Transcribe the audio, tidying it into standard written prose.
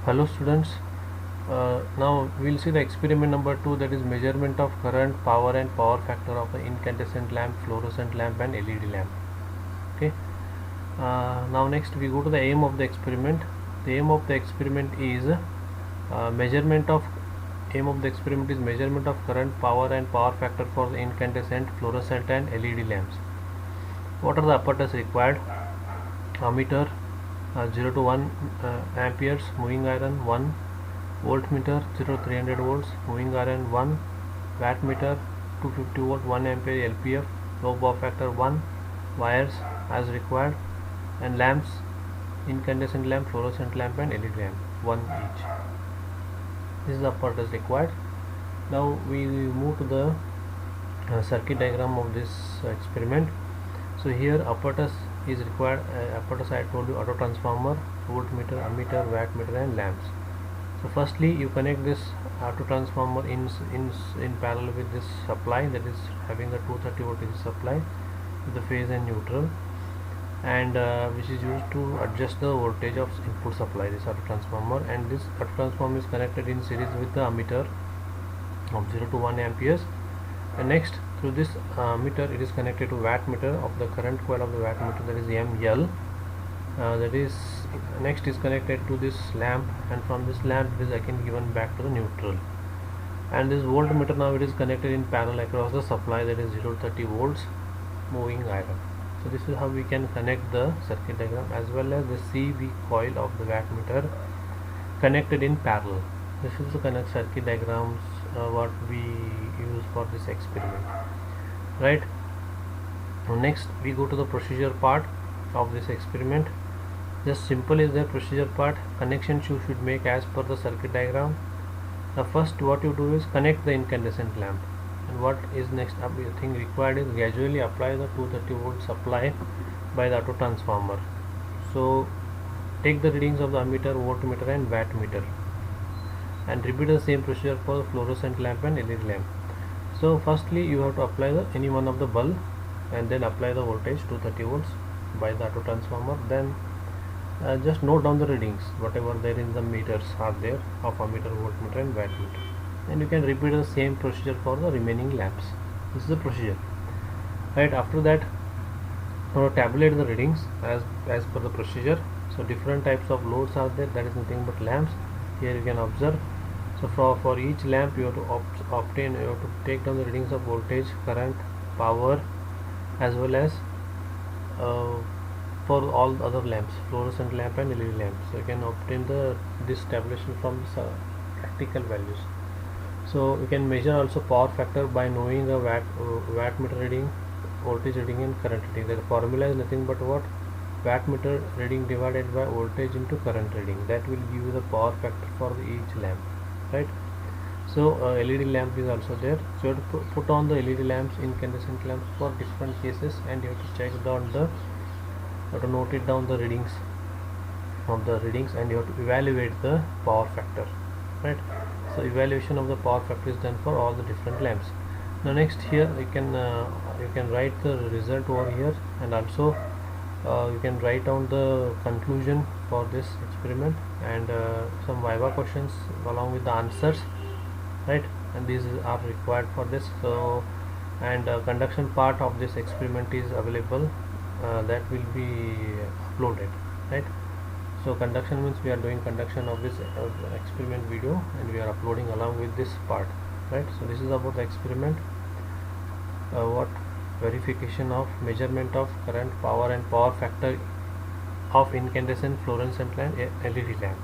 Hello students, now we'll see the experiment number 2, that is measurement of current, power and power factor of an incandescent lamp, fluorescent lamp and LED lamp. Okay. Now next we go to the aim of the experiment. The aim of the experiment is measurement of measurement of current, power and power factor for the incandescent, fluorescent and LED lamps. What are the apparatus required? Ammeter 0 to 1 amperes, moving iron 1, voltmeter 0 to 300 volts, moving iron 1, wattmeter 250 volt 1 ampere LPF, low power factor 1, wires as required, and lamps, incandescent lamp, fluorescent lamp and LED lamp 1 each. This is the apparatus required. Now we move to the circuit diagram of this experiment. So here apparatus is required. Apparatus I told you: auto transformer, voltmeter, ammeter, wattmeter and lamps. So firstly you connect this auto transformer in parallel with this supply, that is having a 230 volt supply with the phase and neutral, and which is used to adjust the voltage of input supply, this auto transformer. And this auto transformer is connected in series with the ammeter of 0 to 1 amperes, and next through this meter it is connected to wattmeter of the current coil of the wattmeter, that is ML. That is next is connected to this lamp, and from this lamp it is again given back to the neutral. And this voltmeter, now it is connected in parallel across the supply, that is 0 to 30 volts moving iron. So this is how we can connect the circuit diagram, as well as the CV coil of the wattmeter connected in parallel. This is the connect circuit diagrams what we use for this experiment, right? Next we go to the procedure part of this experiment. Just simple is the procedure part. Connections you should make as per the circuit diagram. The first what you do is connect the incandescent lamp, and what is next thing required is gradually apply the 230 volt supply by the auto transformer. So take the readings of the ammeter, voltmeter and wattmeter, and repeat the same procedure for the fluorescent lamp and LED lamp. So firstly you have to apply any one of the bulb, and then apply the voltage 230 volts by the auto transformer. Then just note down the readings whatever there in the meters are there of ammeter, voltmeter and wattmeter, and you can repeat the same procedure for the remaining lamps. This is the procedure, right? After that tabulate the readings as per the procedure. So different types of loads are there, that is nothing but lamps. Here you can observe. So for each lamp you have to take down the readings of voltage, current, power, as well as for all the other lamps, fluorescent lamp and LED lamp. So you can obtain this tabulation from practical values. So you can measure also power factor by knowing the wattmeter reading, voltage reading and current reading. The formula is nothing but what? Wattmeter reading divided by voltage into current reading. That will give you the power factor for each lamp, right? So LED lamp is also there. So you have to put on the LED lamps, incandescent lamps for different cases, and you have to check down you have to note it down the readings of the readings, and you have to evaluate the power factor, right? So evaluation of the power factor is done for all the different lamps. Now next here you can write the result over here, and also you can write down the conclusion for this experiment, and some viva questions along with the answers, right? And these are required for this. So and conduction part of this experiment is available, that will be uploaded, right? So conduction means we are doing conduction of this experiment video, and we are uploading along with this part, right? So this is about the experiment. What verification of measurement of current, power and power factor of incandescent, fluorescent lamp, LED lamp.